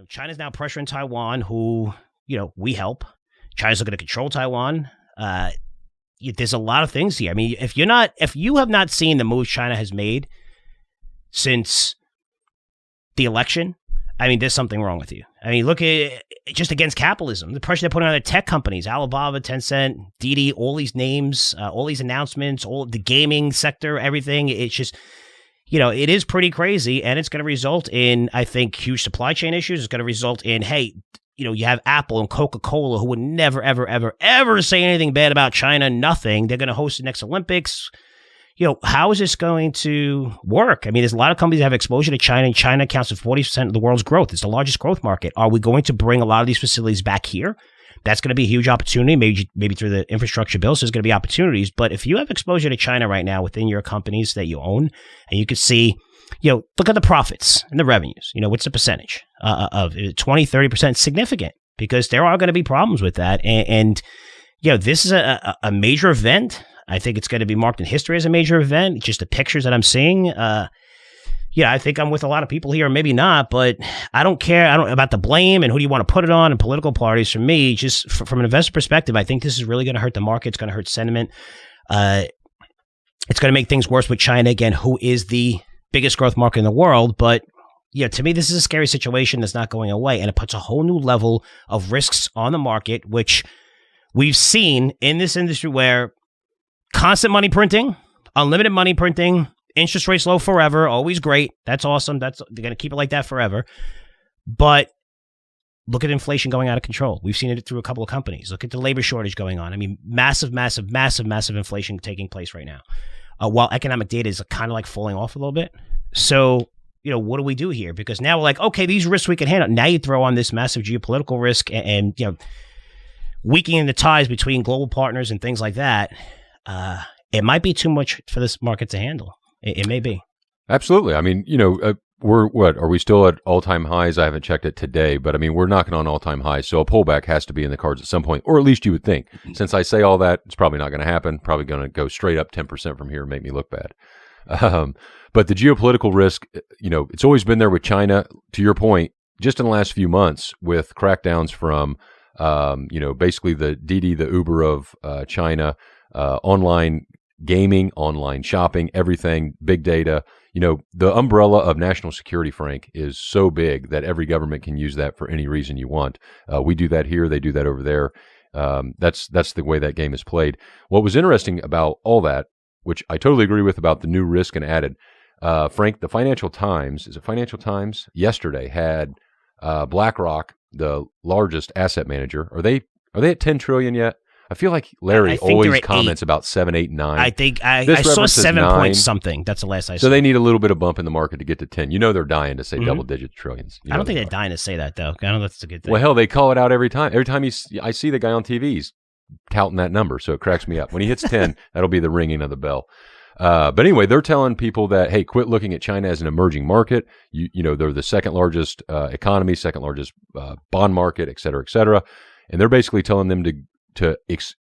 China's now pressuring Taiwan, who, we help. China's looking to control Taiwan. There's a lot of things here. I mean, if you have not seen the moves China has made since the election, I mean, there's something wrong with you. I mean, look at just against capitalism, the pressure they're putting on the tech companies, Alibaba, Tencent, Didi, all these names, all these announcements, all the gaming sector, everything. It's just, it is pretty crazy, and it's going to result in, I think, huge supply chain issues. It's going to result in, hey, you have Apple and Coca-Cola who would never, ever, ever, ever say anything bad about China, nothing. They're going to host the next Olympics. How is this going to work? I mean, there's a lot of companies that have exposure to China, and China accounts for 40% of the world's growth. It's the largest growth market. Are we going to bring a lot of these facilities back here? That's going to be a huge opportunity, maybe through the infrastructure bill. So there's going to be opportunities. But if you have exposure to China right now within your companies that you own, and you can see, look at the profits and the revenues. What's the percentage of 20, 30%? Significant, because there are going to be problems with that. And this is a major event. I think it's going to be marked in history as a major event. Just the pictures that I'm seeing. I think I'm with a lot of people here, maybe not, but I don't care. I don't about the blame and who do you want to put it on and political parties. For me, just from an investor perspective, I think this is really going to hurt the market. It's going to hurt sentiment. It's going to make things worse with China again, who is the biggest growth market in the world. But to me, this is a scary situation that's not going away, and it puts a whole new level of risks on the market, which we've seen in this industry where constant money printing, unlimited money printing, interest rates low forever, always great. That's awesome. They're going to keep it like that forever. But look at inflation going out of control. We've seen it through a couple of companies. Look at the labor shortage going on. I mean, massive inflation taking place right now. While economic data is kind of like falling off a little bit. So, what do we do here? Because now we're like, okay, these risks we can handle. Now you throw on this massive geopolitical risk and weakening the ties between global partners and things like that. It might be too much for this market to handle. It may be. Absolutely. I mean, are we still at all-time highs? I haven't checked it today, but I mean, we're knocking on all-time highs. So a pullback has to be in the cards at some point, or at least you would think. Since I say all that, it's probably not going to happen. Probably going to go straight up 10% from here and make me look bad. But the geopolitical risk, it's always been there with China. To your point, just in the last few months with crackdowns from, basically the Didi, the Uber of China, online gaming, online shopping, everything, big data. The umbrella of national security, Frank, is so big that every government can use that for any reason you want. We do that here. They do that over there. That's the way that game is played. What was interesting about all that, which I totally agree with about the new risk and added, Frank, the Financial Times, is it Financial Times? Yesterday had BlackRock, the largest asset manager. Are they at 10 trillion yet? I feel like Larry always comments about 7, 8, 9. I think I saw 7 point something. That's the last I saw. So they need a little bit of bump in the market to get to 10. They're dying to say double-digit trillions. I don't think they're dying to say that, though. I don't know if that's a good thing. Well, hell, they call it out every time. Every time I see the guy on TV, he's touting that number, so it cracks me up. When he hits 10, that'll be the ringing of the bell. But anyway, they're telling people that, hey, quit looking at China as an emerging market. They're the second largest economy, second largest bond market, et cetera, and they're basically telling them to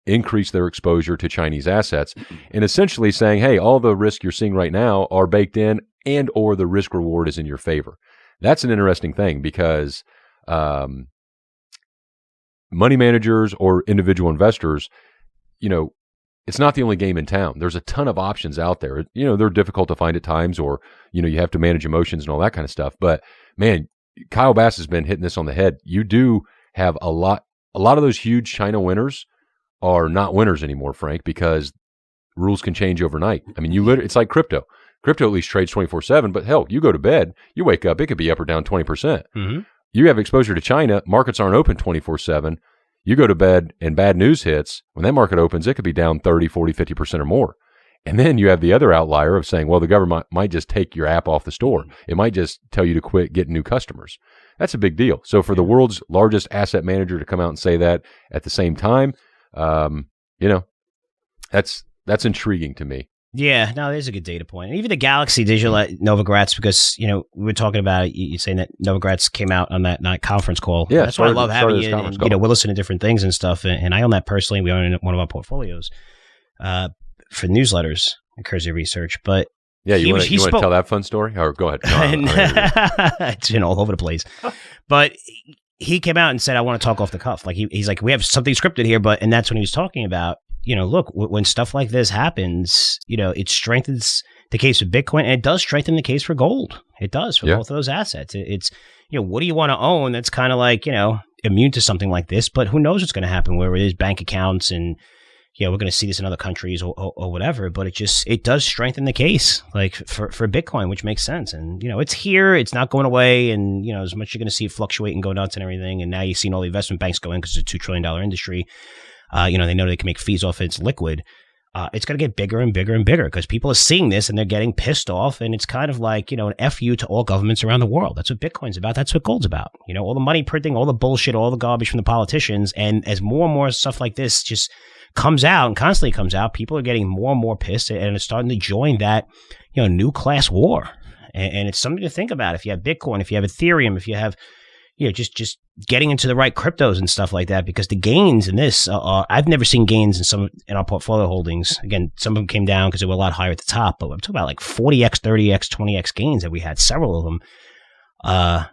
increase their exposure to Chinese assets, and essentially saying, hey, all the risk you're seeing right now are baked in, and or the risk reward is in your favor. That's an interesting thing because money managers or individual investors, it's not the only game in town. There's a ton of options out there. They're difficult to find at times, or, you have to manage emotions and all that kind of stuff. But man, Kyle Bass has been hitting this on the head. You do have a lot of those huge China winners are not winners anymore, Frank, because rules can change overnight. I mean, it's like crypto. Crypto at least trades 24/7, but hell, you go to bed, you wake up, it could be up or down 20%. Mm-hmm. You have exposure to China, markets aren't open 24/7. You go to bed and bad news hits. When that market opens, it could be down 30, 40, 50% or more. And then you have the other outlier of saying, well, the government might just take your app off the store. It might just tell you to quit getting new customers. That's a big deal. So for the world's largest asset manager to come out and say that at the same time, that's intriguing to me. Yeah, no, there's a good data point. And even the Galaxy digital at Novogratz, because, we were talking about, you saying that Novogratz came out on that night conference call. Yeah, that's why I love having you. And, we're listening to different things and stuff. And I own that personally. We own it in one of our portfolios for newsletters and Curzio Research. But, Yeah, you want to tell that fun story? Or go ahead. No, it's been all over the place. But he came out and said, I want to talk off the cuff. Like he's like, we have something scripted here, and that's when he was talking about, look, when stuff like this happens, it strengthens the case for Bitcoin, and it does strengthen the case for gold. It does for both of those assets. It's, what do you want to own that's kind of like, immune to something like this, but who knows what's going to happen where it is bank accounts and, we're going to see this in other countries or whatever, but it does strengthen the case like for Bitcoin, which makes sense. And, it's here, it's not going away. And, as much you're going to see it fluctuate and go nuts and everything. And now you've seen all the investment banks go in because it's a $2 trillion industry. They know they can make fees off it. It's liquid. It's going to get bigger and bigger and bigger because people are seeing this and they're getting pissed off. And it's kind of like, an FU to all governments around the world. That's what Bitcoin's about. That's what gold's about. All the money printing, all the bullshit, all the garbage from the politicians. And as more and more stuff like this just comes out and constantly comes out, people are getting more and more pissed and it's starting to join that, new class war. And it's something to think about. If you have Bitcoin, if you have Ethereum, if you have, just getting into the right cryptos and stuff like that, because the gains in this I've never seen gains in our portfolio holdings. Again, some of them came down because they were a lot higher at the top, but I'm talking about like 40x, 30x, 20x gains that we had, several of them,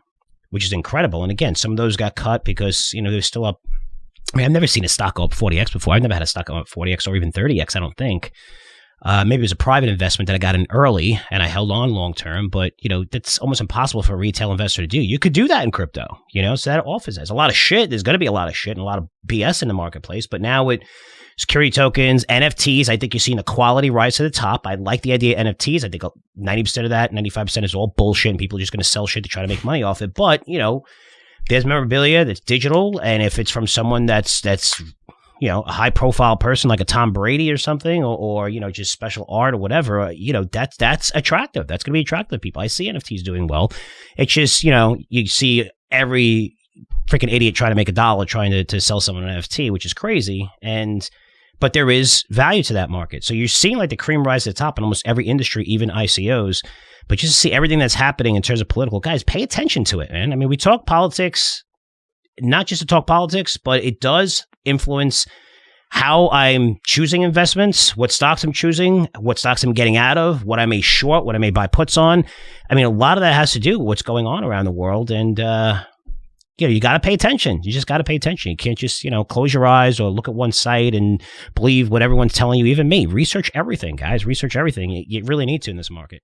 which is incredible. And again, some of those got cut because, they're still up. I mean, I've never seen a stock go up 40x before. I've never had a stock go up 40x or even 30x, I don't think. Maybe it was a private investment that I got in early and I held on long term, but, that's almost impossible for a retail investor to do. You could do that in crypto, so that offers that. There's a lot of shit. There's going to be a lot of shit and a lot of BS in the marketplace, but now with security tokens, NFTs, I think you're seeing the quality rise to the top. I like the idea of NFTs. I think 90% of that, 95% is all bullshit and people are just going to sell shit to try to make money off it. But, there's memorabilia that's digital, and if it's from someone that's a high profile person like a Tom Brady or something, or just special art or whatever, that's attractive. That's going to be attractive to people. I see NFTs doing well. It's just you see every freaking idiot trying to make $1 trying to sell someone an NFT, which is crazy. But there is value to that market. So you're seeing like the cream rise to the top in almost every industry, even ICOs. But just to see everything that's happening in terms of political, guys, pay attention to it, man. I mean, we talk politics, not just to talk politics, but it does influence how I'm choosing investments, what stocks I'm choosing, what stocks I'm getting out of, what I may short, what I may buy puts on. I mean, a lot of that has to do with what's going on around the world. And, you got to pay attention. You just got to pay attention. You can't just, close your eyes or look at one site and believe what everyone's telling you, even me. Research everything, guys. Research everything. You really need to in this market.